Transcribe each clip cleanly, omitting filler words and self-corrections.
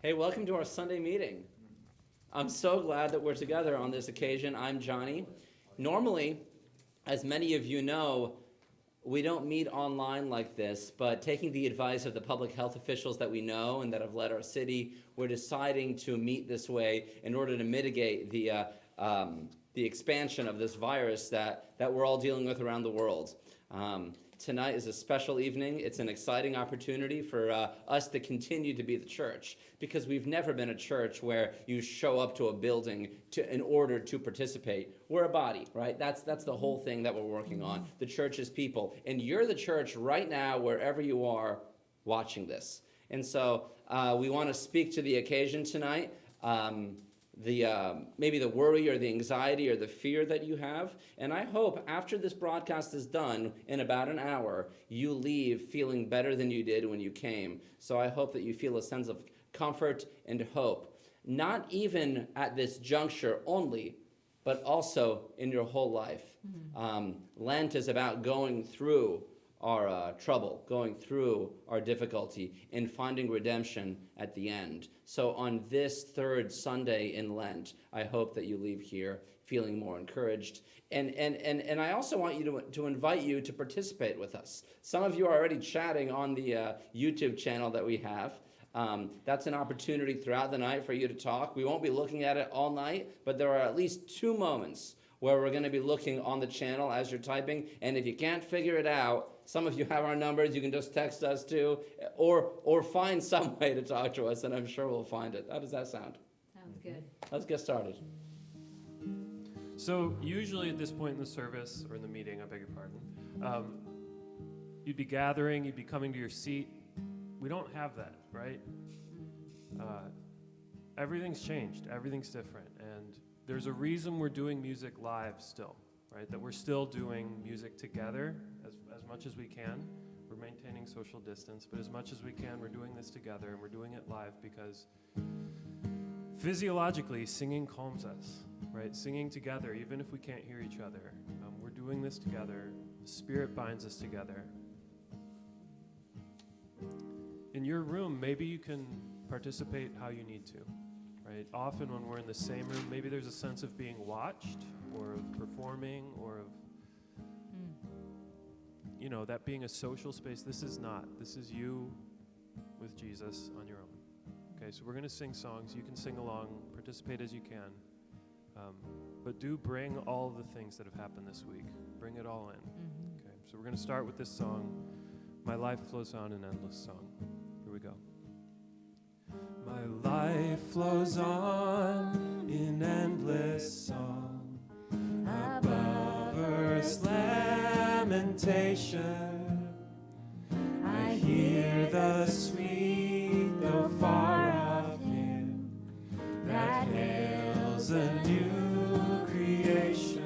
Hey, welcome to our Sunday meeting. I'm so glad that we're together on this occasion. I'm Johnny. Normally, as many of you know, we don't meet online like this, but taking the advice of the public health officials that we know and that have led our city, we're deciding to meet this way in order to mitigate the expansion of this virus that we're all dealing with around the world. Tonight is a special evening. It's an exciting opportunity for us to continue to be the church, because we've never been a church where you show up to a building in order to participate. We're a body, right? That's the whole thing that we're working on. The church is people, and you're the church right now wherever you are watching this. And so we want to speak to the occasion tonight. Maybe the worry or the anxiety or the fear that you have. And I hope after this broadcast is done in about an hour, you leave feeling better than you did when you came. So I hope that you feel a sense of comfort and hope, not even at this juncture only, but also in your whole life. Lent is about going through our trouble, going through our difficulty, and finding redemption at the end. So on this third Sunday in Lent, I hope that you leave here feeling more encouraged. And I also want you to invite you to participate with us. Some of you are already chatting on the YouTube channel that we have. That's an opportunity throughout the night for you to talk. We won't be looking at it all night, but there are at least 2 moments where we're going to be looking on the channel as you're typing. And if you can't figure it out, some of you have our numbers. You can just text us too, or find some way to talk to us, and I'm sure we'll find it. How does that sound? Sounds good. Let's get started. So usually at this point in the service, or in the meeting, I beg your pardon, you'd be gathering, you'd be coming to your seat. We don't have that, right? Everything's changed. Everything's different. And there's a reason we're doing music live still, right? That we're still doing music together as much as we can. We're maintaining social distance, but as much as we can, we're doing this together, and we're doing it live because physiologically, singing calms us, right? Singing together, even if we can't hear each other. We're doing this together. The Spirit binds us together. In your room, maybe you can participate how you need to. Right? Often when we're in the same room, maybe there's a sense of being watched or of performing or of, that being a social space. This is not. This is you with Jesus on your own. Okay, so we're going to sing songs. You can sing along, participate as you can. But do bring all the things that have happened this week. Bring it all in. Okay, so we're going to start with this song, My Life Flows On, an Endless Song. Here we go. My life flows on in endless song, above earth's lamentation. I hear the sweet, though far off hymn that hails a new creation.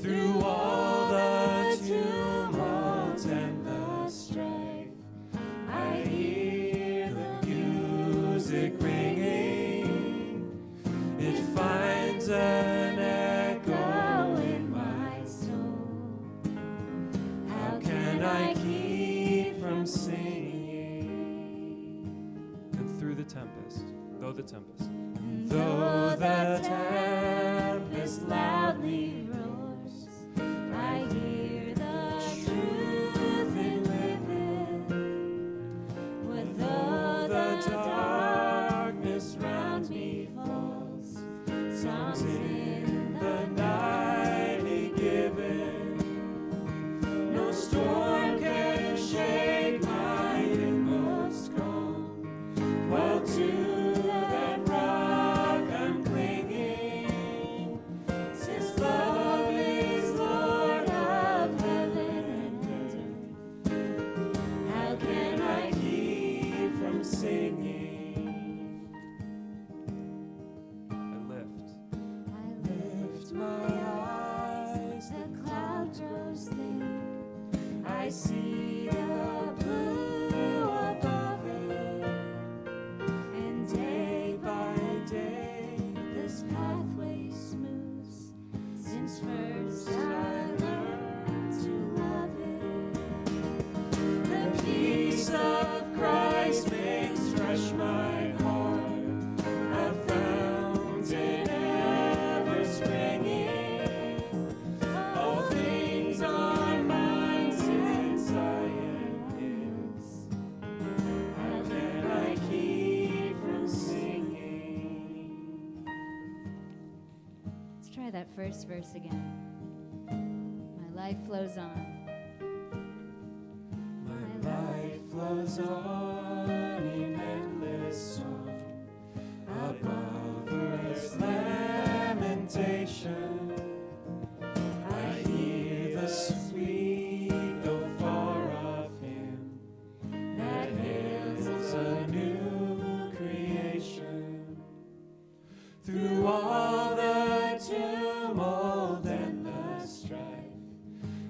Through all the tumult and the strife, I hear the music ringing. It finds an echo in my soul. How can I keep from singing? And through the tempest, though the tempest loudly roars, I hear the truth it liveth. Though the darkness round me falls, songs in the night he given. No storm can shake my inmost calm, while to that rock I'm clinging. Since love is Lord of heaven and earth, how can I keep from singing? I lift my eyes, the cloud grows thin. I see the blue above it, and day by day this pathway smooths. Since first I learned to love it, the peace of Christ makes fresh my first verse again. My life flows on. My life flows on in endless song above earth's lamentation. I hear the sweet, though far off hymn that hails a new creation. Through all the tumult and the strife,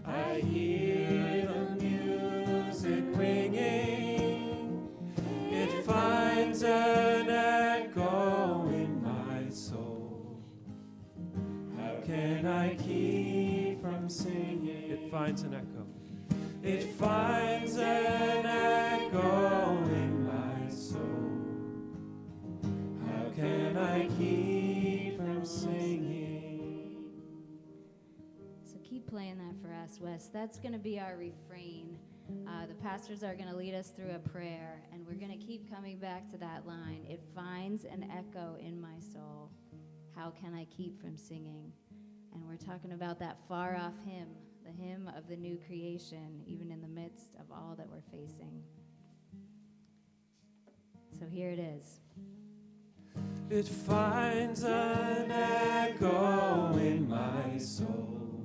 I hear the music ringing. It finds an echo in my soul. How can I keep from singing? It finds an echo. It finds an echo in my soul. How can I keep from singing? So keep playing that for us, Wes. That's going to be our refrain. The pastors are going to lead us through a prayer, and we're going to keep coming back to that line. It finds an echo in my soul. How can I keep from singing? And we're talking about that far-off hymn, the hymn of the new creation, even in the midst of all that we're facing. So here it is. It finds an echo in my soul.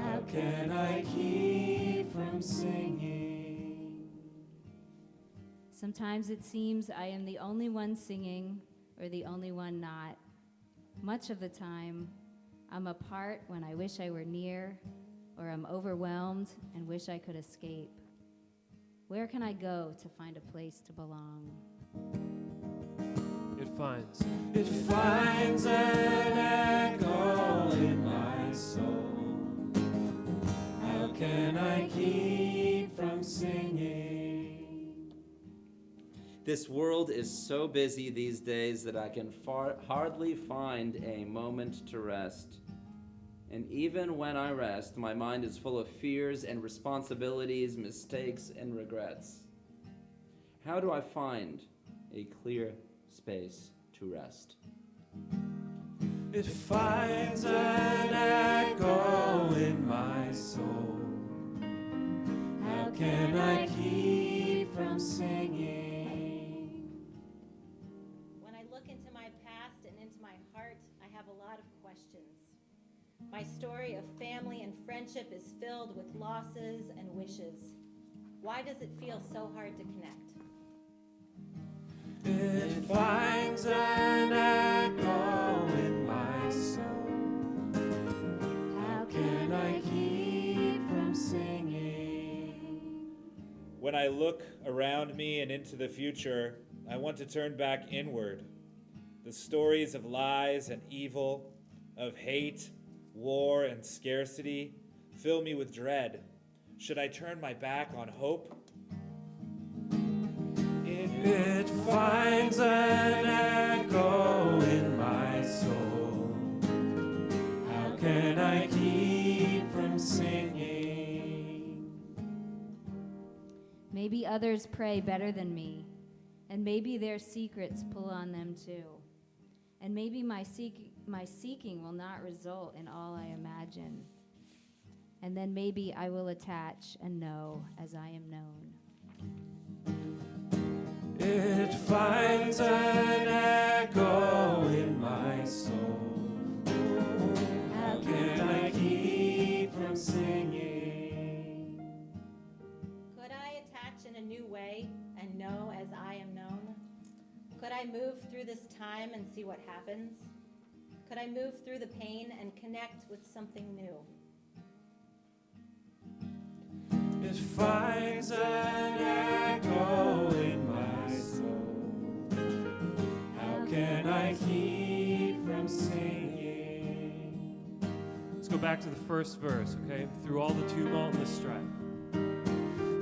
How can I keep from singing? Sometimes it seems I am the only one singing or the only one not. Much of the time, I'm apart when I wish I were near, or I'm overwhelmed and wish I could escape. Where can I go to find a place to belong? It finds. It finds an echo in my soul. How can I keep from singing? This world is so busy these days that I can hardly find a moment to rest. And even when I rest, my mind is full of fears and responsibilities, mistakes and regrets. How do I find a clear space to rest? It finds an echo in my soul. How can I keep from singing? When I look into my past and into my heart, I have a lot of questions. My story of family and friendship is filled with losses and wishes. Why does it feel so hard to connect? It finds an echo in my soul. How can I keep from singing? When I look around me and into the future, I want to turn back inward. The stories of lies and evil, of hate, war, and scarcity fill me with dread. Should I turn my back on hope? It finds an echo in my soul. How can I keep from singing? Maybe others pray better than me, and maybe their secrets pull on them too. And maybe my seeking will not result in all I imagine. And then maybe I will attach and know as I am known. It finds an echo in my soul. How can I keep from singing? Could I attach in a new way and know as I am known? Could I move through this time and see what happens? Could I move through the pain and connect with something new? It finds an echo in my soul. How can I keep from singing? Let's go back to the first verse, okay? Through all the tumult and the strife.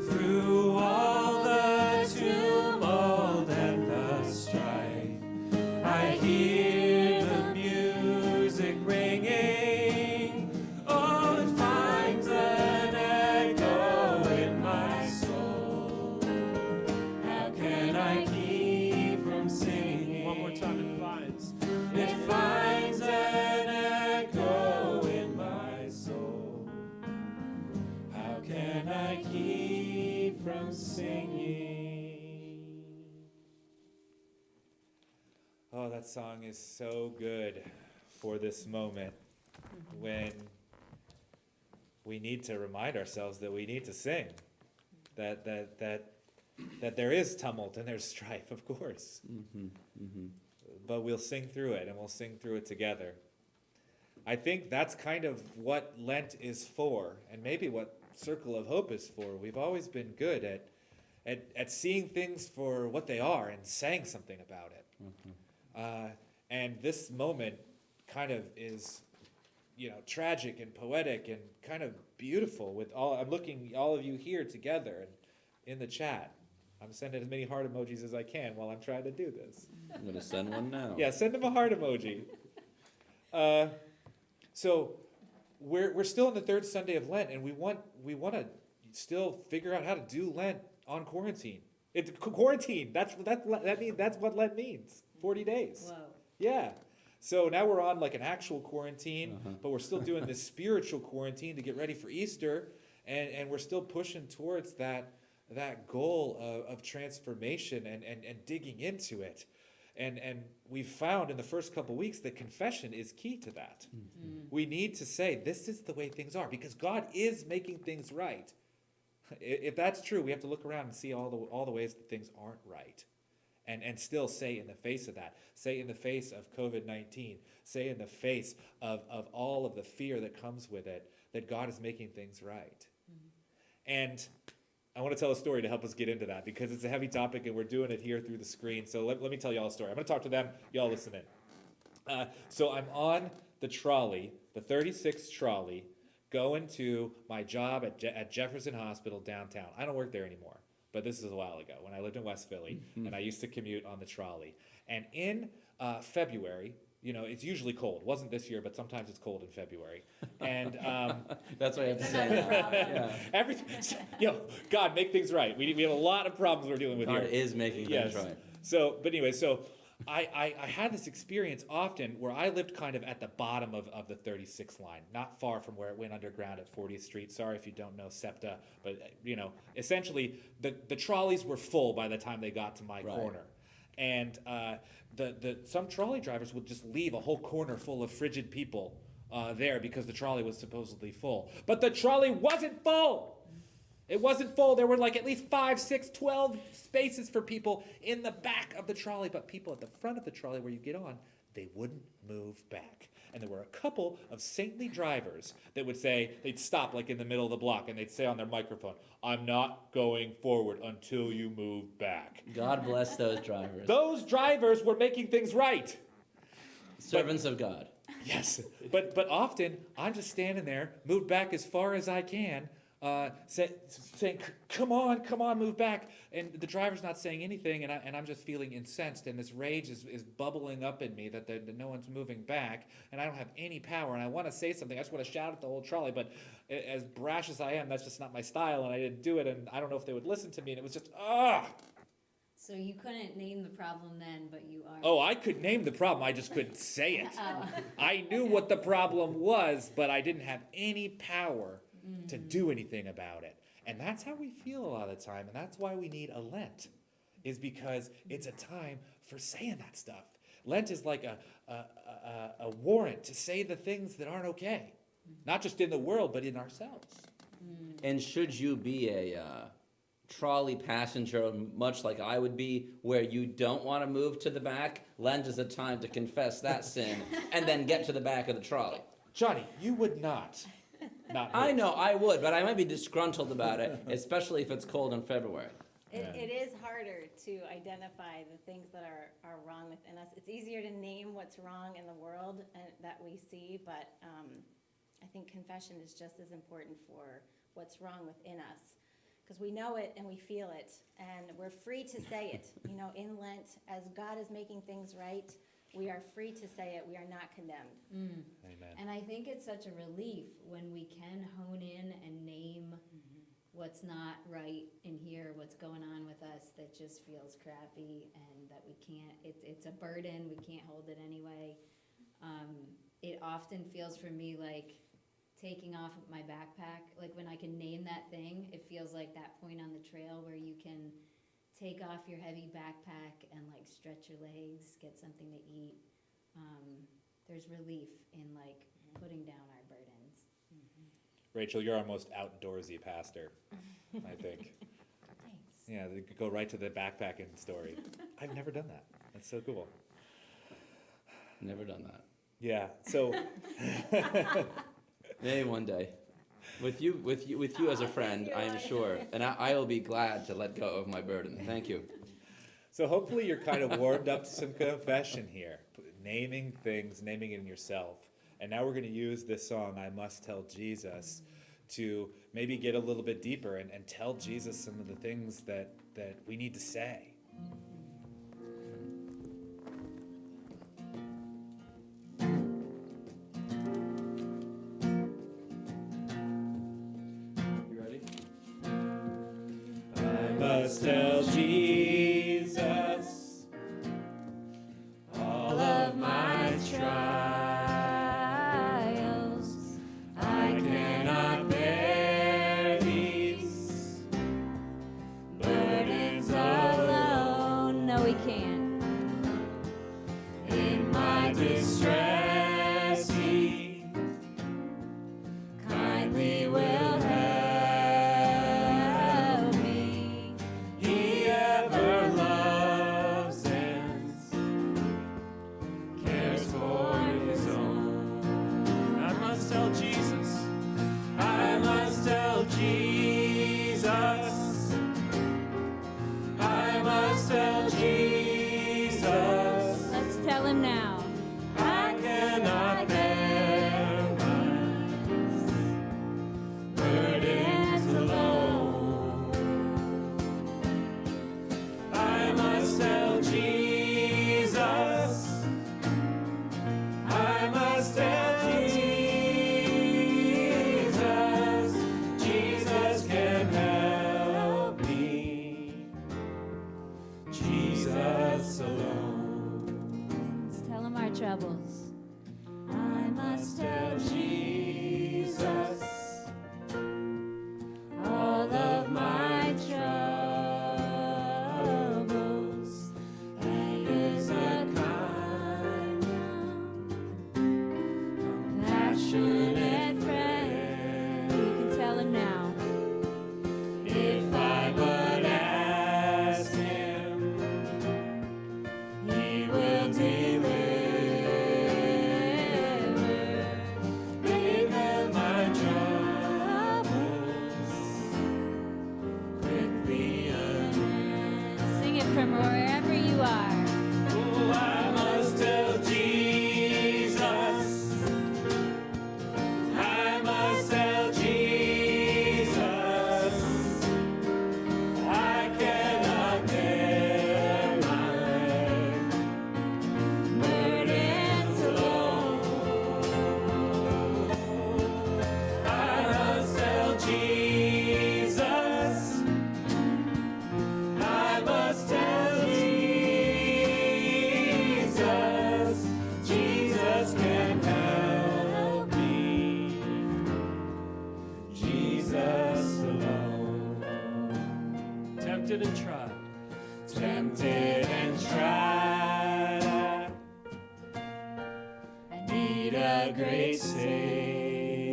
Through all the tumult and the strife, I hear the music ringing. Oh, it finds an echo in my soul. How can I keep from singing? One more time, it finds. It finds an singing. Oh, that song is so good for this moment when we need to remind ourselves that we need to sing, that there is tumult and there's strife, of course. But we'll sing through it, and we'll sing through it together. I think that's kind of what Lent is for, and maybe what Circle of Hope is for. We've always been good at seeing things for what they are and saying something about it. And this moment kind of is, tragic and poetic and kind of beautiful. I'm looking all of you here together and in the chat. I'm sending as many heart emojis as I can while I'm trying to do this. I'm going to send one now. Yeah, send him a heart emoji. So we're still in the third Sunday of Lent, and we want to still figure out how to do Lent on quarantine. It's quarantine. That's what Lent means. 40 days. Whoa. Yeah. So now we're on like an actual quarantine, but we're still doing this spiritual quarantine to get ready for Easter, and we're still pushing towards that goal of transformation and digging into it. And we've found in the first couple weeks that confession is key to that. We need to say, this is the way things are, because God is making things right. If that's true, we have to look around and see all the ways that things aren't right. And still say in the face of that, say in the face of COVID-19, say in the face of all of the fear that comes with it, that God is making things right. And I want to tell a story to help us get into that, because it's a heavy topic and we're doing it here through the screen. So let me tell y'all a story. I'm going to talk to them. Y'all listen in. So I'm on the trolley, the 36 trolley, going to my job at Jefferson Hospital downtown. I don't work there anymore, but this is a while ago when I lived in West Philly, and I used to commute on the trolley. And in February, it's usually cold. It wasn't this year, but sometimes it's cold in February. And That's what I have to say now. Yeah. everything, God, make things right. We have a lot of problems we're dealing with God here. is making things right. So, but anyway, I had this experience often where I lived kind of at the bottom of the 36 line, not far from where it went underground at 40th Street. Sorry if you don't know SEPTA, but essentially the trolleys were full by the time they got to my corner. And some trolley drivers would just leave a whole corner full of frigid people there because the trolley was supposedly full. But the trolley wasn't full. It wasn't full. There were like at least 5, 6, 12 spaces for people in the back of the trolley, but people at the front of the trolley where you get on, they wouldn't move back. And there were a couple of saintly drivers that would say, they'd stop like in the middle of the block and they'd say on their microphone, "I'm not going forward until you move back." God bless those drivers. Those drivers were making things right. Servants of God. Yes, but often I'm just standing there, moved back as far as I can, saying, come on, move back. And the driver's not saying anything, and I'm just feeling incensed, and this rage is bubbling up in me that no one's moving back, and I don't have any power, and I want to say something. I just want to shout at the whole trolley, but as brash as I am, that's just not my style, and I didn't do it, and I don't know if they would listen to me, and it was just, So you couldn't name the problem then, but you are. Oh, I could name the problem, I just couldn't say it. I knew what the problem was, but I didn't have any power to do anything about it. And that's how we feel a lot of the time, and that's why we need a Lent, is because it's a time for saying that stuff. Lent is like a warrant to say the things that aren't okay, not just in the world, but in ourselves. And should you be a trolley passenger, much like I would be, where you don't want to move to the back, Lent is a time to confess that sin and then get to the back of the trolley. Johnny, you would not move. I know I would, but I might be disgruntled about it, especially if it's cold in February. It is harder to identify the things that are wrong within us. It's easier to name what's wrong in the world that we see, but I think confession is just as important for what's wrong within us. Because we know it and we feel it, and we're free to say it. In Lent, as God is making things right, we are free to say it. We are not condemned. Amen. And I think it's such a relief when we can hone in and name what's not right in here, what's going on with us that just feels crappy and that we can't, it's a burden, we can't hold it anyway. It often feels for me like taking off my backpack, like when I can name that thing, it feels like that point on the trail where you take off your heavy backpack and like stretch your legs, get something to eat. There's relief in like putting down our burdens. Rachel, you're our most outdoorsy pastor, I think. Thanks. Yeah, they could go right to the backpacking story. I've never done that. That's so cool. Never done that. Yeah, so Maybe one day. With you as a friend, I am sure. And I will be glad to let go of my burden. Thank you. so hopefully you're kind of warmed up to some confession here, naming things, naming it in yourself. And now we're going to use this song, I Must Tell Jesus, to maybe get a little bit deeper and tell Jesus some of the things that we need to say. You ready? I must tell Jesus all of my trials. I cannot bear these burdens alone. No, we can't. in my distress. He kindly will help me. He ever loves and cares for his own. I must tell Jesus. I must tell Jesus. I must tell Jesus. Let's tell him now. I cannot bear my burdens alone. I must tell Jesus. I must tell Jesus. Jesus can help me. Jesus alone. Let's tell him our troubles. I must tell Jesus all of my troubles. He is a kind, Passionate friend. You can tell him now. if I but ask him, he will deliver. Make of my troubles quickly unend. Sing it from wherever you are. Oh, I must tell Jesus. I must tell Jesus. I cannot bear my burdens alone. I must tell Jesus. I must tell Jesus. Jesus can help me. Jesus alone. Tempted and tried. Tempted and tried. I need a great Savior,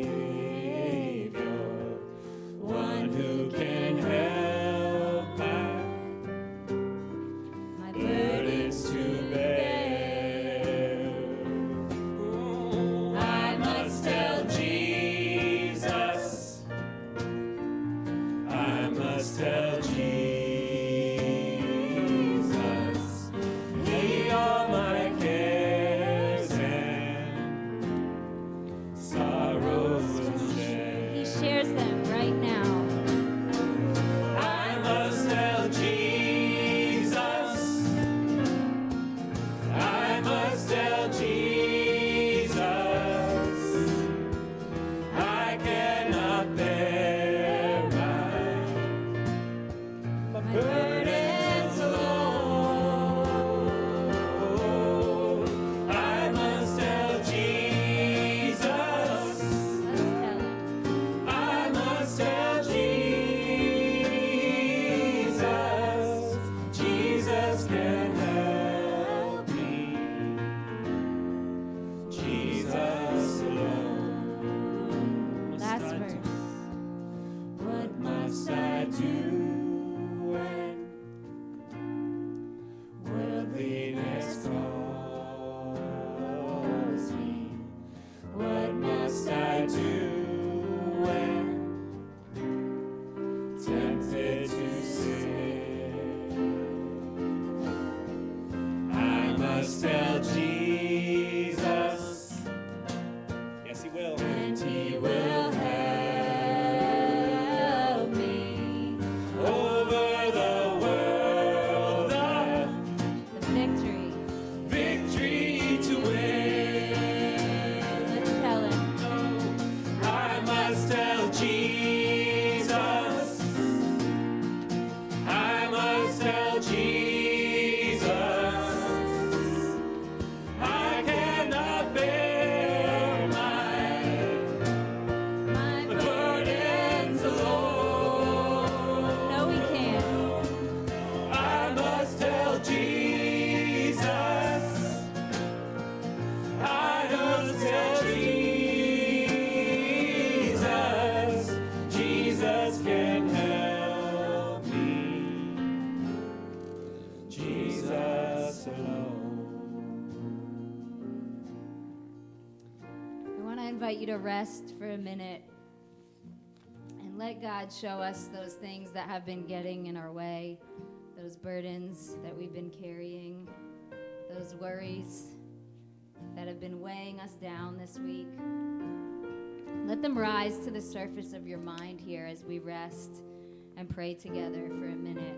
one who can help my burdens to bear. I must tell Jesus. I must tell Jesus. Lay all my cares and invite you to rest for a minute and let God show us those things that have been getting in our way, those burdens that we've been carrying, those worries that have been weighing us down this week. Let them rise to the surface of your mind here as we rest and pray together for a minute.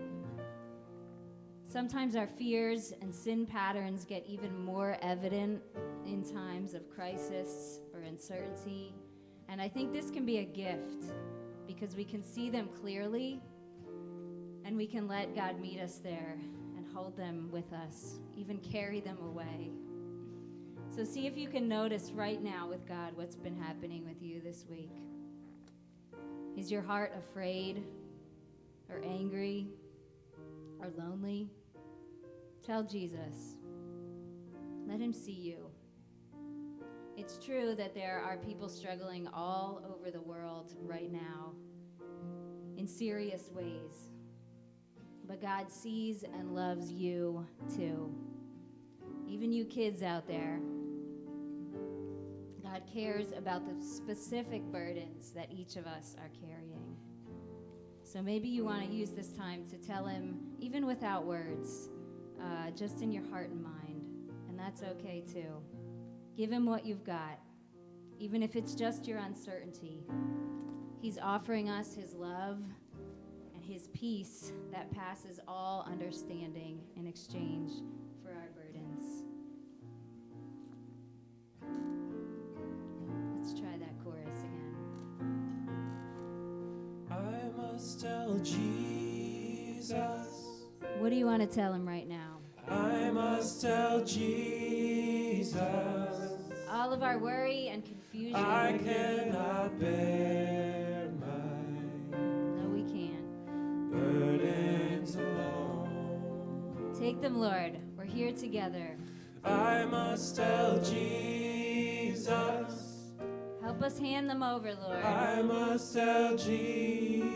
Sometimes our fears and sin patterns get even more evident in times of crisis or uncertainty. And I think this can be a gift because we can see them clearly and we can let God meet us there and hold them with us, even carry them away. So see if you can notice right now with God what's been happening with you this week. Is your heart afraid or angry or lonely? Tell Jesus. Let him see you. It's true that there are people struggling all over the world right now in serious ways. But God sees and loves you too. Even you kids out there. God cares about the specific burdens that each of us are carrying. So maybe you want to use this time to tell him, even without words, just in your heart and mind. And that's okay too. Give him what you've got, even if it's just your uncertainty. He's offering us his love and his peace that passes all understanding in exchange for our burdens. Let's try that chorus again. I must tell Jesus. What do you want to tell him right now? I must tell Jesus. All of our worry and confusion. I cannot bear my No, we can't. burdens alone. Take them, Lord. We're here together. I must tell Jesus. Help us hand them over, Lord. I must tell Jesus.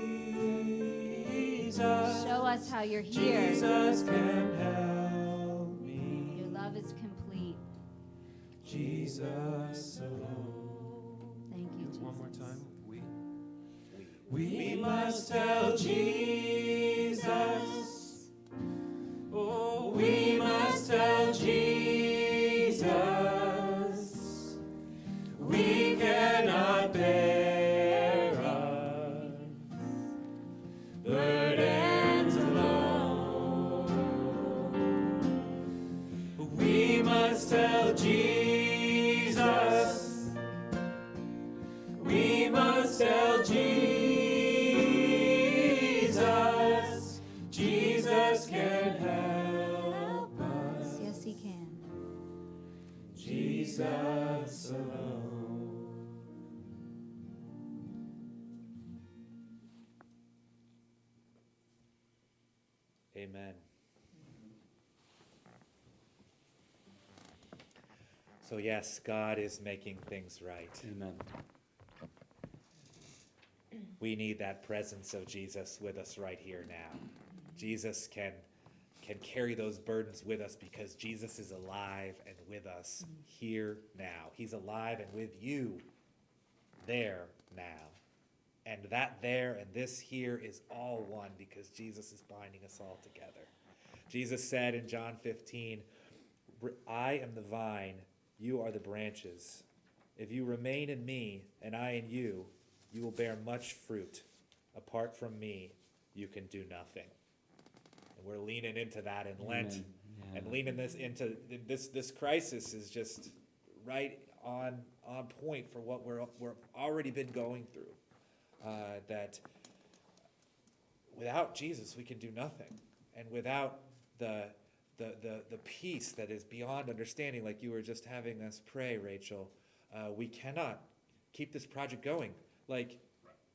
Show us how you're here. Jesus can help me. Your love is complete. Jesus alone. Thank you, Jesus. One more time. We must tell Jesus. Oh, we must tell Jesus. We cannot bear our burdens alone. We must tell Jesus. We must tell Jesus. Jesus can help us. Yes, he can. Jesus alone. Amen. So, yes, God is making things right. Amen. We need that presence of Jesus with us right here now. Jesus can carry those burdens with us because Jesus is alive and with us here now. He's alive and with you there now. And that there and this here is all one because Jesus is binding us all together. Jesus said in John 15, I am the vine, you are the branches. If you remain in me and I in you, you will bear much fruit. Apart from me, you can do nothing. And we're leaning into that in Lent. Amen. Yeah. And leaning this into this crisis is just right on point for what we're already been going through. That without Jesus we can do nothing, and without the peace that is beyond understanding, like you were just having us pray, Rachel, we cannot keep this project going. Like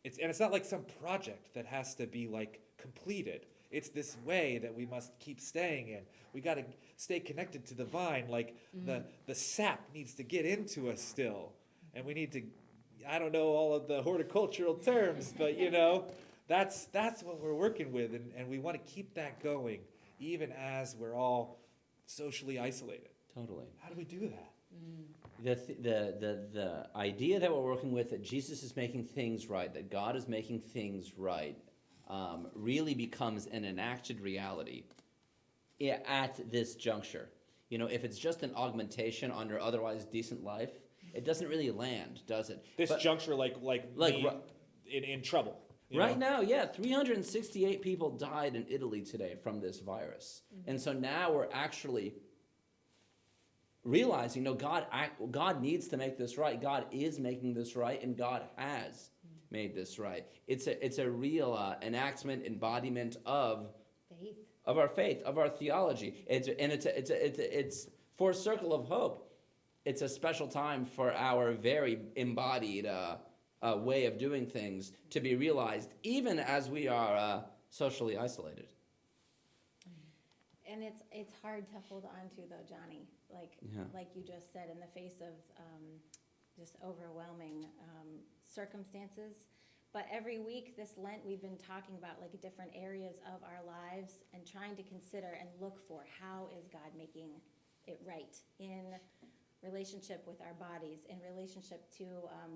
it's not like some project that has to be like completed. It's this way that we must keep staying in. We got to stay connected to the vine. Like the sap needs to get into us still, and we need to. I don't know all of the horticultural terms, but that's what we're working with, and we want to keep that going, even as we're all socially isolated. Totally. How do we do that? The idea that we're working with, that Jesus is making things right, that God is making things right, really becomes an enacted reality at this juncture. You know, if it's just an augmentation on your otherwise decent life, it doesn't really land, does it? This But juncture, like me in trouble. you right know? now, yeah, 368 people died in Italy today from this virus. And so now we're actually realizing, no, God needs to make this right. God is making this right, and God has made this right. It's a real enactment, embodiment of Faith. our faith, of our theology. It's for a circle of hope. It's a special time for our very embodied way of doing things to be realized, even as we are socially isolated. And it's hard to hold on to, though, Johnny. Yeah. Like you just said, in the face of just overwhelming circumstances. But every week this Lent, we've been talking about like different areas of our lives and trying to consider and look for how is God making it right in relationship with our bodies, in relationship to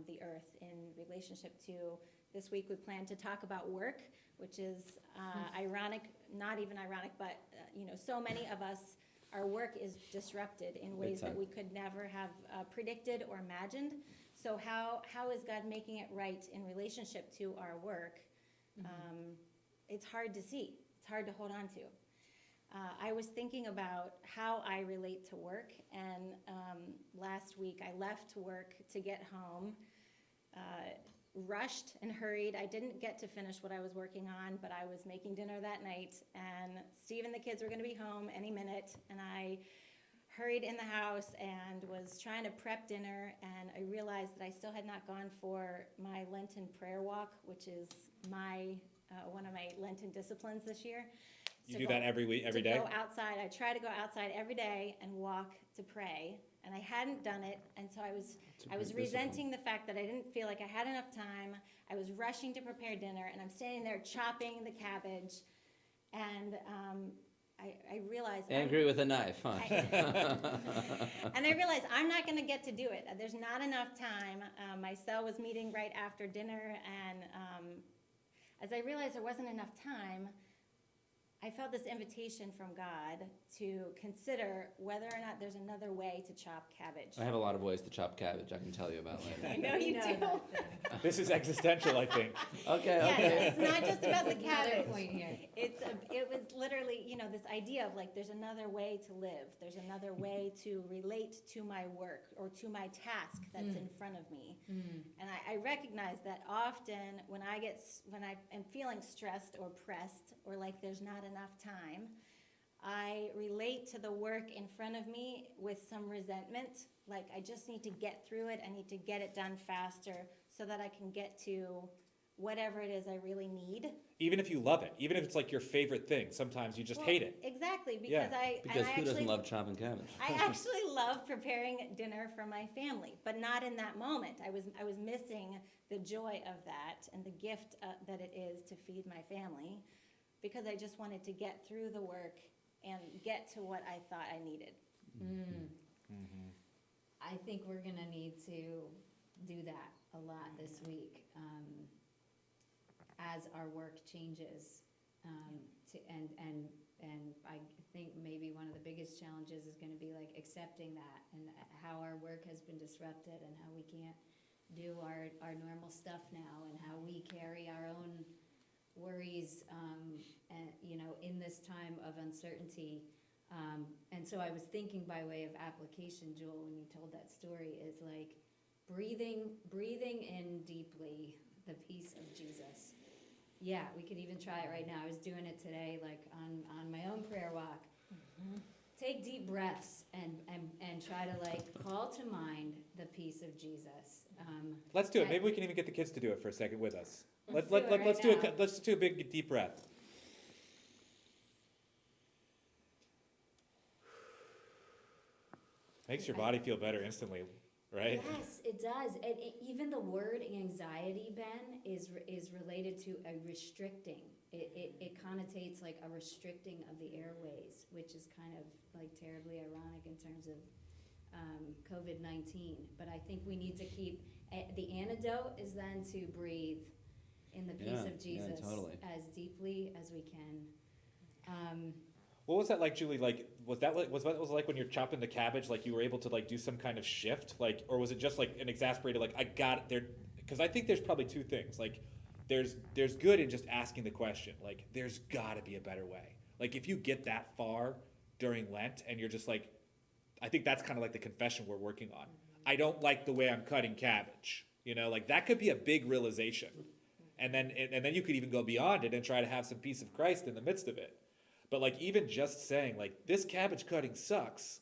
the earth, in relationship to, this week we plan to talk about work, which is ironic, not even ironic, but so many of us, our work is disrupted in ways that we could never have predicted or imagined. So how is God making it right in relationship to our work? It's hard to see. It's hard to hold on to. I was thinking about how I relate to work, and last week I left work to get home, rushed and hurried. I didn't get to finish what I was working on, but I was making dinner that night, and Steve and the kids were going to be home any minute, and I hurried in the house and was trying to prep dinner, and I realized that I still had not gone for my Lenten prayer walk, which is my one of my Lenten disciplines this year. You do that every week, every day? To go outside. I try to go outside every day and walk to pray, and I hadn't done it, and so I was resenting the fact that I didn't feel like I had enough time. I was rushing to prepare dinner, and I'm standing there chopping the cabbage, and I realized... Angry with a knife, huh? And I realized I'm not going to get to do it. There's not enough time. My cell was meeting right after dinner, and as I realized there wasn't enough time, I felt this invitation from God to consider whether or not there's another way to chop cabbage. I have a lot of ways to chop cabbage I can tell you about later. I know you do. This is existential, I think. Okay, Yeah, okay. it's not just about the Another cabbage. point here. It was literally, this idea of like, there's another way to live. There's another way to relate to my work or to my task that's in front of me. And I recognize that often when I am feeling stressed or pressed or like there's not enough time, I relate to the work in front of me with some resentment. Like, I just need to get through it. I need to get it done faster so that I can get to whatever it is I really need. Even if you love it, even if it's like your favorite thing, sometimes you just hate it. Exactly, because Yeah. Because who doesn't love chopping cabbage? I actually love preparing dinner for my family, but not in that moment. I was missing the joy of that and the gift that it is to feed my family, because I just wanted to get through the work and get to what I thought I needed. I think we're gonna need to do that a lot this week, as our work changes. And I think maybe one of the biggest challenges is gonna be like accepting that and how our work has been disrupted and how we can't do our normal stuff now, and how we carry our own worries, and in this time of uncertainty. And so I was thinking, by way of application, Jewel, when you told that story, is like breathing in deeply the peace of Jesus. Yeah, we could even try it right now. I was doing it today, like on my own prayer walk. Take deep breaths and try to like call to mind the peace of Jesus. Let's do it. Maybe we can even get the kids to do it for a second with us. Let's Let's do a big deep breath. Makes your body feel better instantly, right? Yes, it does. And even the word anxiety, Ben, is related to a restricting. It connotates like a restricting of the airways, which is kind of like terribly ironic in terms of COVID-19. But I think we need to keep, the antidote is then to breathe in the peace Yeah, of yeah, Jesus totally. as deeply as we can. What was that like, Julie? Like, was that like when you're chopping the cabbage? Like, you were able to like do some kind of shift, like, or was it just like an exasperated, like, I got it there? Because I think there's probably two things. Like, there's good in just asking the question. Like, there's got to be a better way. Like, if you get that far during Lent and you're just like, I think that's kind of like the confession we're working on. I don't like the way I'm cutting cabbage. You know, like that could be a big realization, and then you could even go beyond it and try to have some peace of Christ in the midst of it. But like even just saying like this cabbage cutting sucks,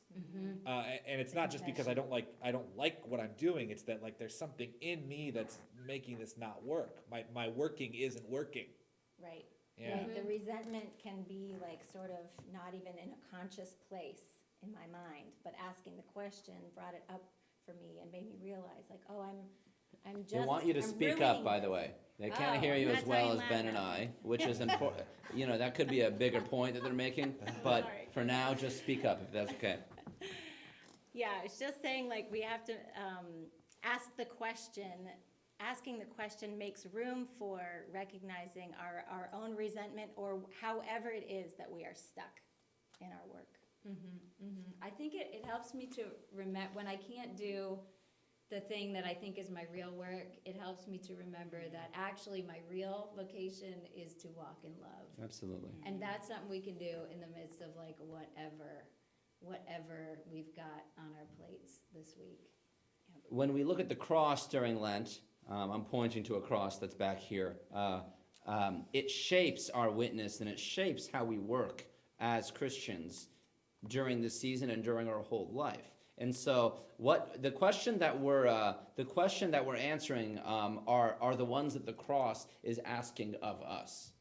and it's not just because I don't like what I'm doing. It's that like there's something in me that's making this not work. My working isn't working. Right. Yeah. Right. The resentment can be like sort of not even in a conscious place in my mind, but asking the question brought it up for me and made me realize like, oh, I'm just. They want you to I'm speak up, ruining by the this. way. They can't Oh, hear you I'm as not well talking as Ben loud and enough. I, which is important. You know, that could be a bigger point that they're making, but Sorry. for now, just speak up if that's okay. Yeah, it's just saying like we have to ask the question. Asking the question makes room for recognizing our own resentment or however it is that we are stuck in our work. I think it helps me to remember, when I can't do the thing that I think is my real work, it helps me to remember that actually my real vocation is to walk in love. Absolutely. And that's something we can do in the midst of like whatever we've got on our plates this week. When we look at the cross during Lent, I'm pointing to a cross that's back here. It shapes our witness and it shapes how we work as Christians during the season and during our whole life. And so, the question that we're answering are the ones that the cross is asking of us.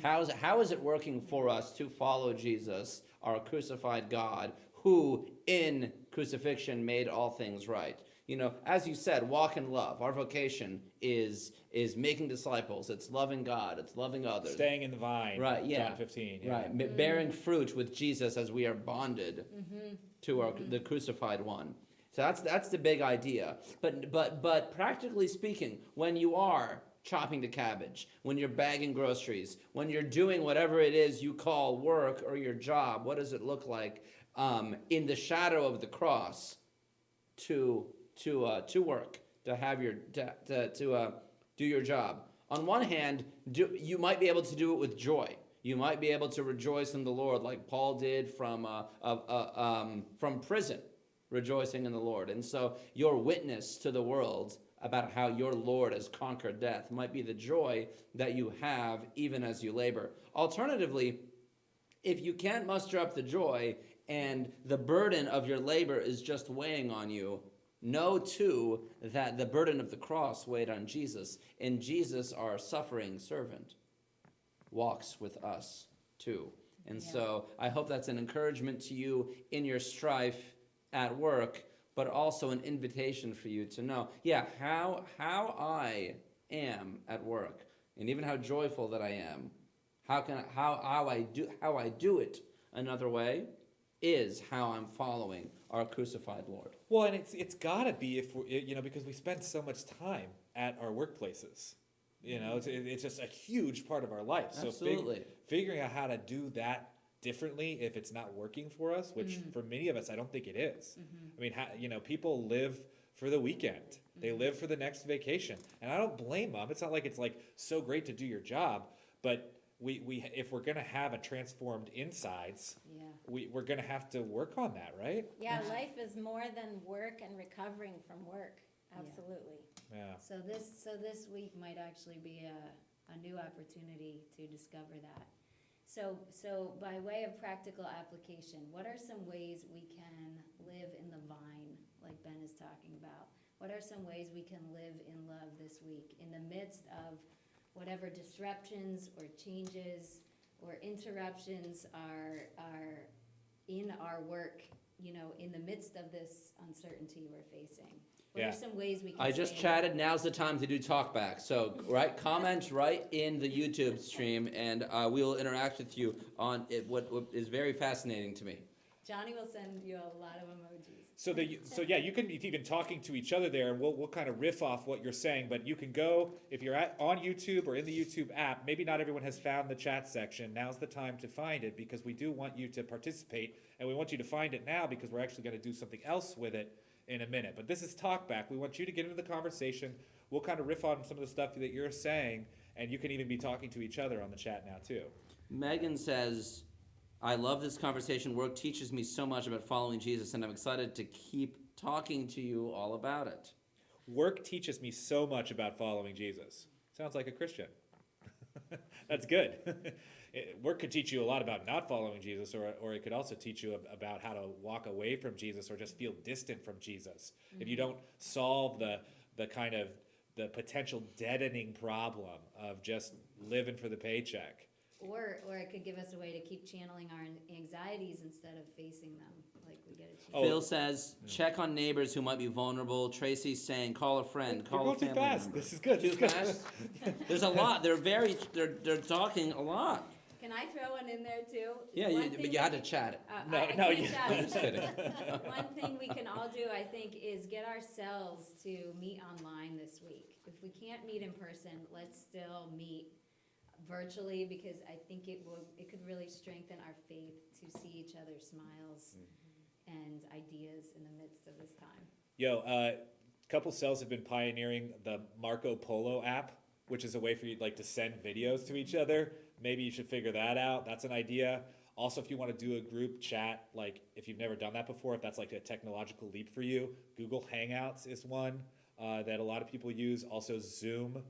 How is it working for us to follow Jesus, our crucified God, who in crucifixion made all things right? You know, as you said, walk in love. Our vocation is making disciples. It's loving God. It's loving others. Staying in the vine. Right, yeah. John 15. Yeah. Right, bearing fruit with Jesus as we are bonded to the crucified one. So that's the big idea. But practically speaking, when you are chopping the cabbage, when you're bagging groceries, when you're doing whatever it is you call work or your job, what does it look like in the shadow of the cross to work, to have do your job? On one hand, you might be able to do it with joy. You might be able to rejoice in the Lord, like Paul did from prison, rejoicing in the Lord. And so your witness to the world about how your Lord has conquered death might be the joy that you have even as you labor. Alternatively, if you can't muster up the joy and the burden of your labor is just weighing on you, know too that the burden of the cross weighed on Jesus, and Jesus, our suffering servant, walks with us too. And so I hope that's an encouragement to you in your strife at work, but also an invitation for you to know, how I am at work, and even how joyful that I am, how I do it another way is how I'm following our crucified Lord. Well, and it's got to be because we spend so much time at our workplaces. You know, it's just a huge part of our life. Absolutely. So figuring out how to do that differently if it's not working for us, which for many of us, I don't think it is. I mean, people live for the weekend. They live for the next vacation. And I don't blame them. It's not like it's like so great to do your job, but we if we're going to have a transformed insides, we're going to have to work on that, right? Yeah, life is more than work and recovering from work. Absolutely. Yeah. So this week might actually be a new opportunity to discover that. So by way of practical application, what are some ways we can live in the vine, like Ben is talking about? What are some ways we can live in love this week in the midst of whatever disruptions or changes or interruptions are in our work, in the midst of this uncertainty we're facing? What are some ways we can I just stay chatted. Now's the time to do talkback. So, comment right in the YouTube stream, and we will interact with you on it. What is very fascinating to me. Johnny will send you a lot of emojis. So yeah, you can be even talking to each other there, and we'll kind of riff off what you're saying. But you can go if you're on YouTube or in the YouTube app. Maybe not everyone has found the chat section. Now's the time to find it because we do want you to participate, and we want you to find it now because we're actually going to do something else with it in a minute. But this is Talkback. We want you to get into the conversation. We'll kind of riff on some of the stuff that you're saying, and you can even be talking to each other on the chat now too. Megan says, I love this conversation. Work teaches me so much about following Jesus, and I'm excited to keep talking to you all about it. Work teaches me so much about following Jesus. Sounds like a Christian. That's good. Work could teach you a lot about not following Jesus, or it could also teach you about how to walk away from Jesus or just feel distant from Jesus. Mm-hmm. If you don't solve the kind of the potential deadening problem of just living for the paycheck. Or it could give us a way to keep channeling our anxieties instead of facing them, like we get a chance. Phil says, check on neighbors who might be vulnerable. Tracy's saying, call a friend, call a family too fast. member. This is good. Too fast? There's a lot. They're talking a lot. Can I throw one in there too? Yeah, but you had to chat it. I can't chat it. I'm just kidding. One thing we can all do, I think, is get ourselves to meet online this week. If we can't meet in person, let's still meet virtually, because I think it could really strengthen our faith to see each other's smiles and ideas in the midst of this time. Yo, a couple cells have been pioneering the Marco Polo app, which is a way for you to send videos to each other. Maybe you should figure that out. That's an idea. Also, if you want to do a group chat, if you've never done that before, if that's a technological leap for you, Google Hangouts is one that a lot of people use. Also Zoom.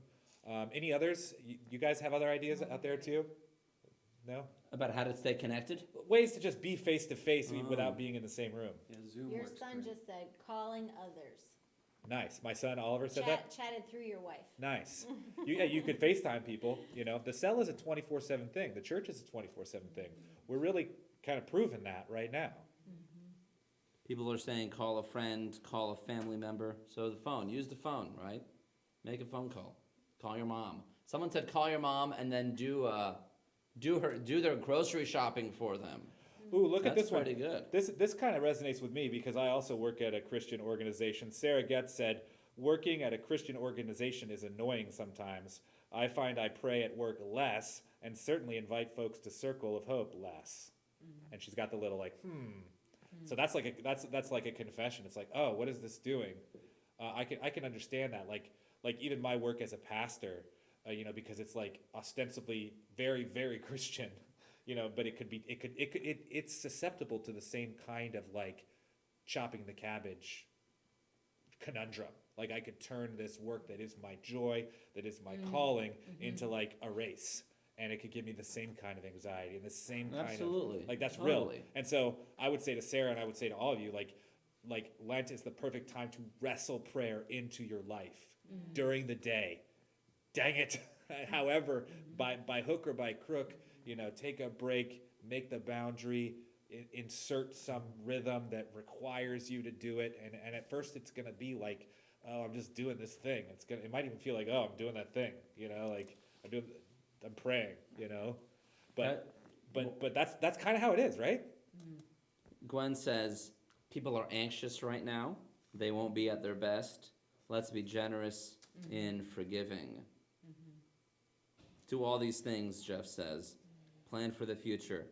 Any others? You guys have other ideas out there too? No? About how to stay connected? Ways to just be face to face without being in the same room. Yeah, Zoom Your works son great. just said calling others. Nice. My son Oliver said that. Chatted through your wife. Nice. You could FaceTime people. The cell is a 24/7 thing. The church is a 24/7 thing. We're really kind of proving that right now. People are saying call a friend, call a family member. So the phone, use the phone, right? Make a phone call. Call your mom. Someone said call your mom and then do their grocery shopping for them. Ooh, look at That's this one. pretty good. This kind of resonates with me because I also work at a Christian organization. Sarah Getz said, working at a Christian organization is annoying sometimes. I find I pray at work less and certainly invite folks to Circle of Hope less. And she's got the little So that's like a confession. It's like, oh, what is this doing? I can understand that. Like even my work as a pastor, because it's ostensibly very, very Christian. But it's susceptible to the same kind of chopping the cabbage conundrum. I could turn this work that is my joy, that is my calling, into a race, and it could give me the same kind of anxiety and the same kind of that's real. And so I would say to Sarah, and I would say to all of you, Lent is the perfect time to wrestle prayer into your life during the day. Dang it! However, by hook or by crook. Take a break, make the boundary, insert some rhythm that requires you to do it. And at first it's going to be oh, I'm just doing this thing. It might even feel like, oh, I'm doing that thing, I'm praying, But that's kind of how it is, right? Gwen says, people are anxious right now. They won't be at their best. Let's be generous in forgiving. Do all these things, Jeff says. Plan for the future.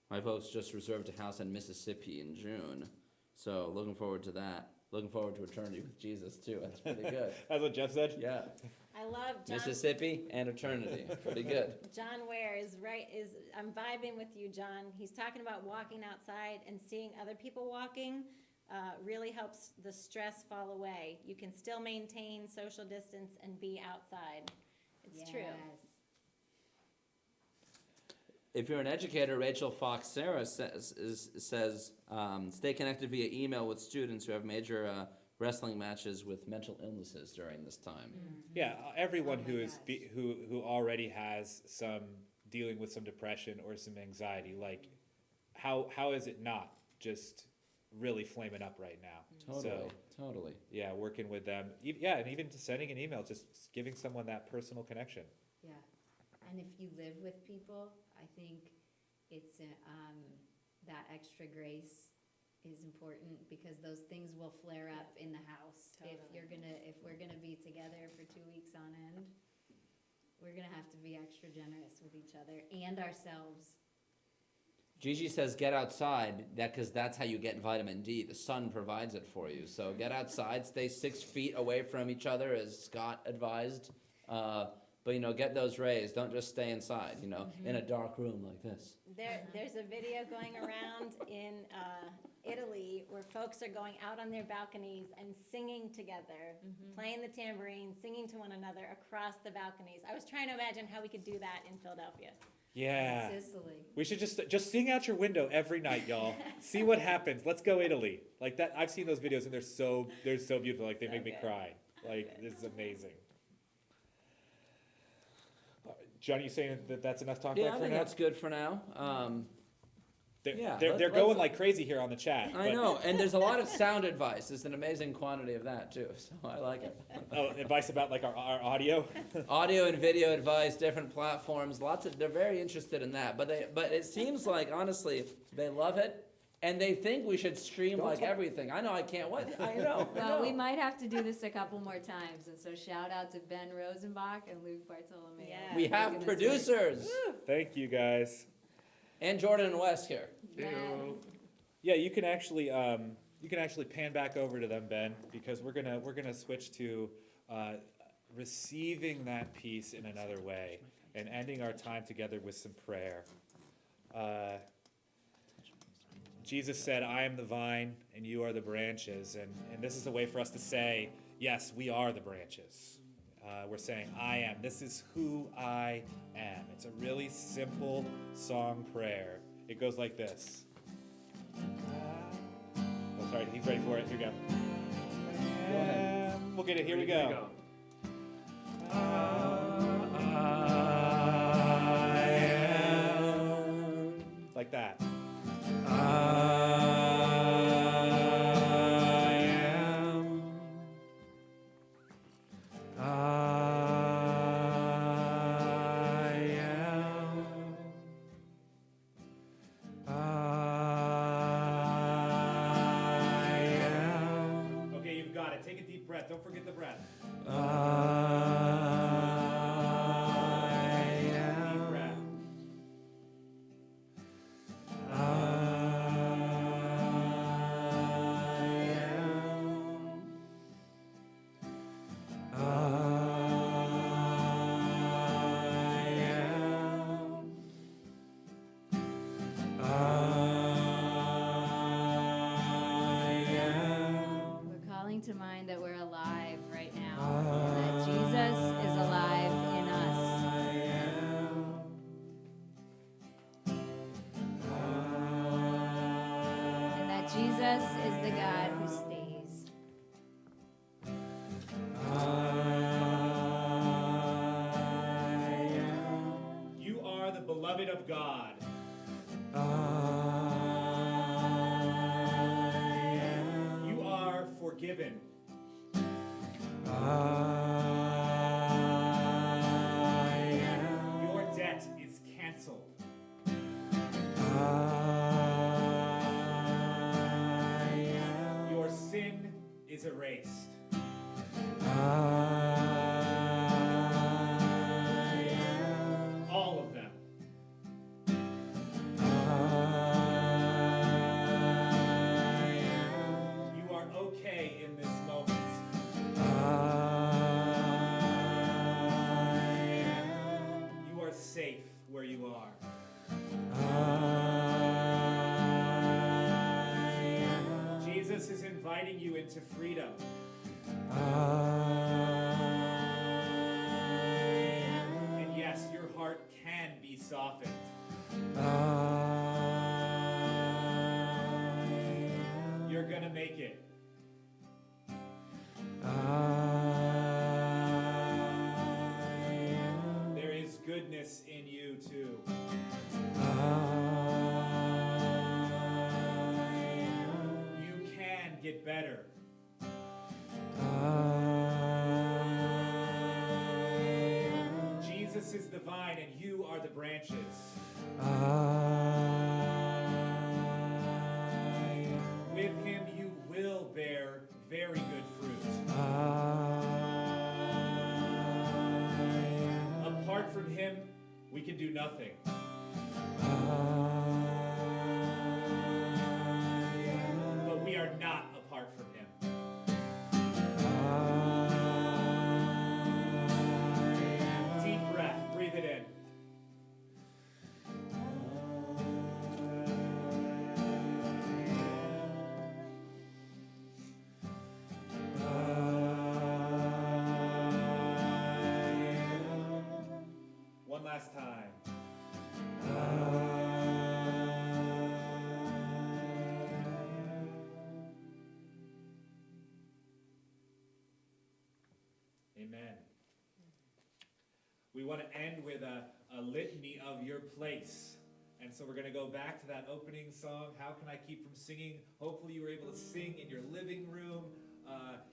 My folks just reserved a house in Mississippi in June. So looking forward to that. Looking forward to eternity with Jesus too. That's pretty good. That's what Jeff said? Yeah. I love John. Mississippi and eternity. Pretty good. John Ware I'm vibing with you, John. He's talking about walking outside and seeing other people walking really helps the stress fall away. You can still maintain social distance and be outside. It's true. If you're an educator, Rachel Fox Sarah says stay connected via email with students who have major wrestling matches with mental illnesses during this time. Yeah, everyone who already has some dealing with some depression or some anxiety, how is it not just really flaming up right now? Totally. Yeah, working with them. Yeah, and even just sending an email, just giving someone that personal connection. Yeah, and if you live with people, I think it's that extra grace is important, because those things will flare up in the house. If we're gonna be together for 2 weeks on end, we're gonna have to be extra generous with each other and ourselves. Gigi says get outside, because that's how you get vitamin D. The sun provides it for you. So get outside, stay 6 feet away from each other, as Scott advised. But, get those rays. Don't just stay inside, in a dark room like this. There's a video going around in Italy where folks are going out on their balconies and singing together, playing the tambourine, singing to one another across the balconies. I was trying to imagine how we could do that in Philadelphia. Yeah. Sicily. We should just sing out your window every night, y'all. See what happens. Let's go Italy. Like that. I've seen those videos and they're so beautiful. Like they So make me good. cry. Like this is amazing. Johnny, you saying that that's enough talk Yeah, about I for think now? that's good for now. Yeah, They're let's- going like crazy here on the chat. I but- know, and there's a lot of sound advice. There's an amazing quantity of that too, so I like it. Oh, advice about like our audio. Audio and video advice, different platforms, they're very interested in that. But it seems like honestly they love it, and they think we should stream like everything. I know I can't wait. I know. Well, we might have to do this a couple more times, and so shout out to Ben Rosenbach and Luke Bartolomeo. Yeah. We have Making this producers Thank you guys. and Jordan and Wes here. work. Ben. Yeah, you can actually pan back over to them, Ben, because we're gonna switch to receiving that peace in another way and ending our time together with some prayer. Jesus said, "I am the vine, and you are the branches," and this is a way for us to say, yes, we are the branches. We're saying, I am. This is who I am. It's a really simple song prayer. It goes like this. Oh, sorry, he's ready for it. Here we go. Go ahead. We'll get it. Here we go. I am. Like that. I am. I am. I am. Okay, you've got it. Take a deep breath. Don't forget the breath. I am. Deep breath. I We're calling to mind that we're alive right now, and that Jesus is alive in us. And that Jesus is the God who stays. You are the beloved of God. You are forgiven. Your debt is canceled. Your sin is erased. All of them. You are okay in this moment. You are safe where you are. Jesus is inviting you into freedom. And yes, your heart can be softened. You're gonna make it. There is goodness in you too. You can get better. Jesus is the vine and you are the branches. do nothing. But we are not apart from him. Deep breath, breathe it in. One last time. Amen. We want to end with a litany of your place. And so we're going to go back to that opening song, How Can I Keep From Singing? Hopefully you were able to sing in your living room,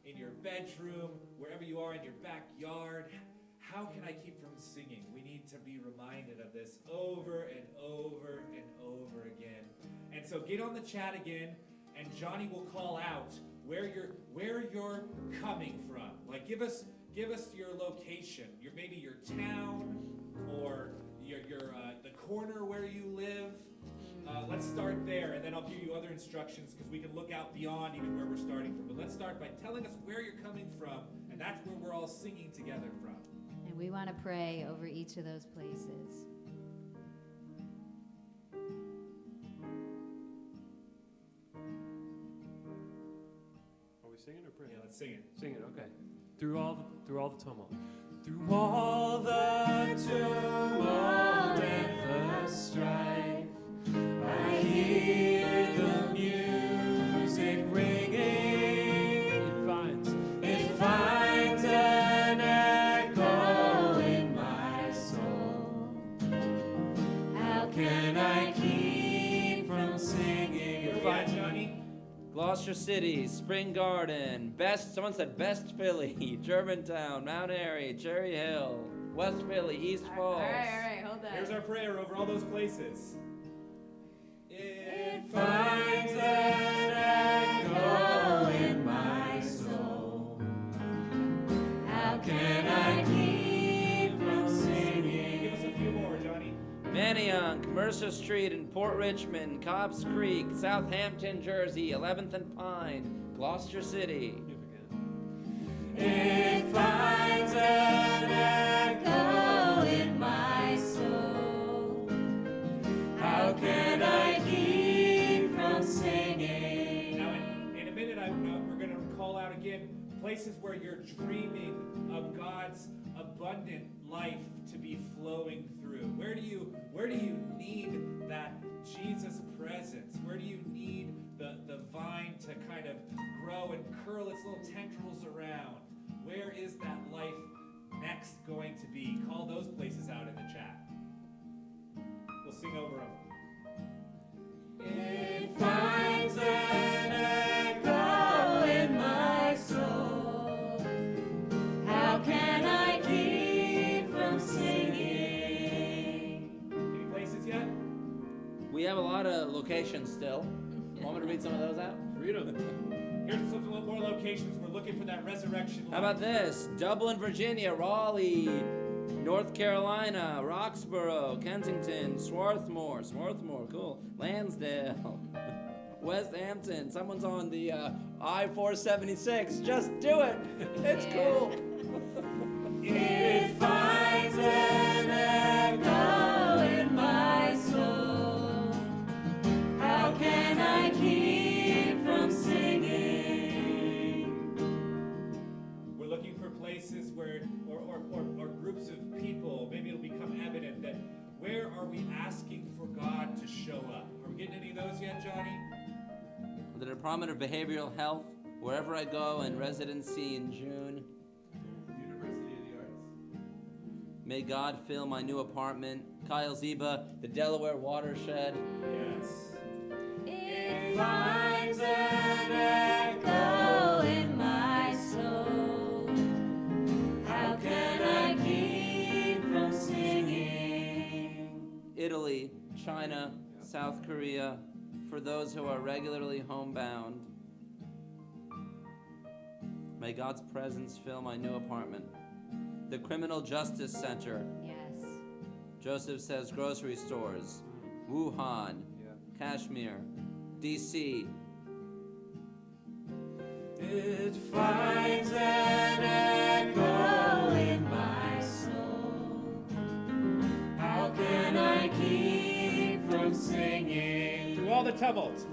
in your bedroom, wherever you are in your backyard. How can I keep from singing? We need to be reminded of this over and over and over again. And so get on the chat again, and Johnny will call out where you're coming from. Like give us your location, maybe your town or your the corner where you live. Let's start there, and then I'll give you other instructions because we can look out beyond even where we're starting from. But let's start by telling us where you're coming from, and that's where we're all singing together from. And we want to pray over each of those places. Are we singing or praying? Yeah, let's sing it. Sing it, okay. Through all the tumult. Through all the tumult and the strife, I hear the music ringing. It finds an echo in my soul. How can I keep from singing? Where we at, Johnny? Gloucester City, Spring Garden, someone said Best Philly, Germantown, Mount Airy, Cherry Hill, West Philly, East Falls. All right, hold on. Here's our prayer over all those places. It finds an echo in my soul. How can I keep from singing? Give us a few more, Johnny. Manayunk, Mercer Street in Port Richmond, Cobbs Creek, Southampton, Jersey, 11th and Pine, Gloucester City. It finds an echo in my soul. How can I keep from singing? Now, in a minute, we're going to call out again places where you're dreaming of God's abundant life to be flowing through. Where do you need that Jesus presence? Where do you need the vine to kind of grow and curl its little tendrils around? Where is that life next going to be? Call those places out in the chat. We'll sing over them. It finds an echo in my soul. How can I keep from singing? Any places yet? We have a lot of locations still. Want me to read some of those out? Read them. Here's some more locations. We're looking for that resurrection life. How about this? Dublin, Virginia, Raleigh, North Carolina, Roxborough, Kensington, Swarthmore, cool, Lansdale, West Hampton. Someone's on the I-476. Just do it. It's cool. It finds an echo in my soul. How can I keep from singing? We're looking for places where, or groups of people, maybe it'll become evident that where are we asking for God to show up? Are we getting any of those yet, Johnny? The Department of Behavioral Health, wherever I go in residency in June. University of the Arts. May God fill my new apartment. Kyle Zeba, the Delaware Watershed. Yes. It finds an echo in my soul. How can I keep from singing? Italy, China, South Korea, for those who are regularly homebound. May God's presence fill my new apartment. The Criminal Justice Center. Yes. Joseph says grocery stores, Wuhan, Yeah. Kashmir, DC. It finds an echo in my soul. How can I keep from singing Through all the tumult.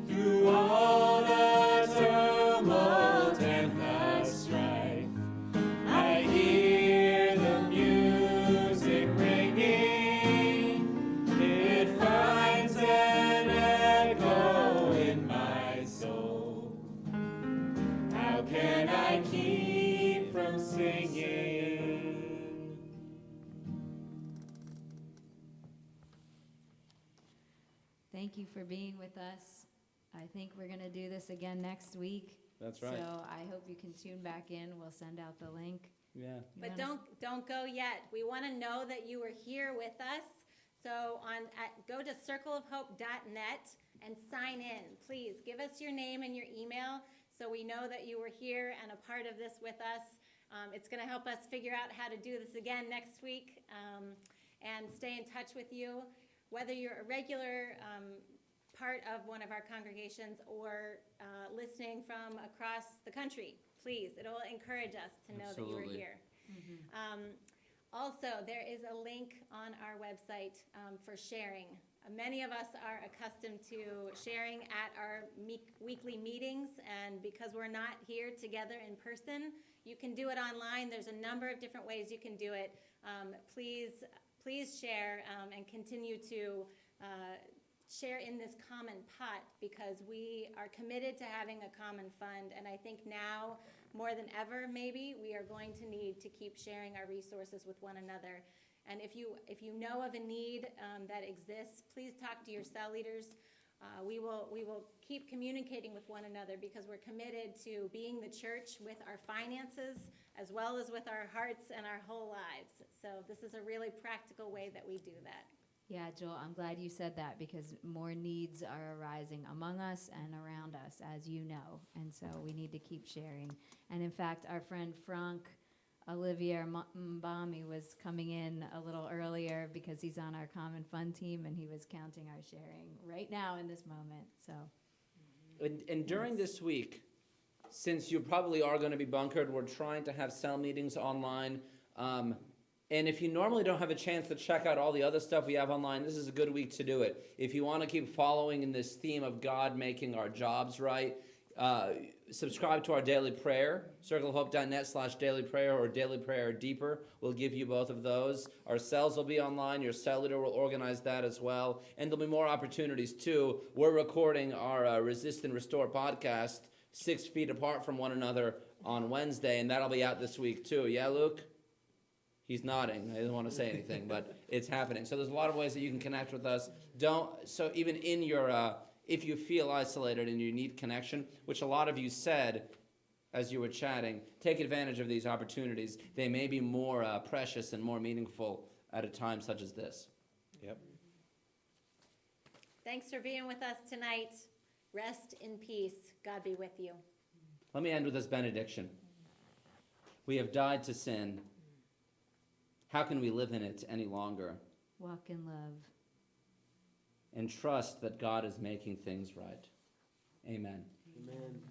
through all the tumult and the strife? I hear the music ringing. It finds an echo in my soul. How can I keep from singing? Thank you for being with us. I think we're going to do this again next week. That's right. So I hope you can tune back in. We'll send out the link. Yeah. You But wanna don't go yet. We want to know that you were here with us. So go to circleofhope.net and sign in. Please give us your name and your email so we know that you were here and a part of this with us. It's going to help us figure out how to do this again next week and stay in touch with you. Whether you're a regular part of one of our congregations or listening from across the country, please, it'll encourage us to know that you were Absolutely. here. Also, there is a link on our website for sharing. Many of us are accustomed to sharing at our weekly meetings, and because we're not here together in person, you can do it online. There's a number of different ways you can do it. Please share and continue to share in this common pot, because we are committed to having a common fund, and I think now more than ever maybe we are going to need to keep sharing our resources with one another. And if you know of a need that exists, please talk to your cell leaders. We will keep communicating with one another, because we're committed to being the church with our finances as well as with our hearts and our whole lives. So this is a really practical way that we do that. Yeah, Joel, I'm glad you said that, because more needs are arising among us and around us, as you know. And so we need to keep sharing. And in fact, our friend Frank Olivier Mbami was coming in a little earlier because he's on our Common Fund team, and he was counting our sharing right now in this moment. So And during this week, since you probably are going to be bunkered, we're trying to have cell meetings online. And if you normally don't have a chance to check out all the other stuff we have online, this is a good week to do it. If you want to keep following in this theme of God making our jobs right, subscribe to our daily prayer, circleofhope.net/daily prayer or daily prayer deeper. We'll give you both of those. Our cells will be online. Your cell leader will organize that as well. And there'll be more opportunities too. We're recording our Resist and Restore podcast 6 feet apart from one another on Wednesday, and that'll be out this week too. Yeah, Luke? He's nodding. I didn't want to say anything, but it's happening. So there's a lot of ways that you can connect with us. So even in your, if you feel isolated and you need connection, which a lot of you said as you were chatting, take advantage of these opportunities. They may be more precious and more meaningful at a time such as this. Yep. Thanks for being with us tonight. Rest in peace. God be with you. Let me end with this benediction. We have died to sin. How can we live in it any longer? walk in love. And trust that God is making things right. Amen. Amen.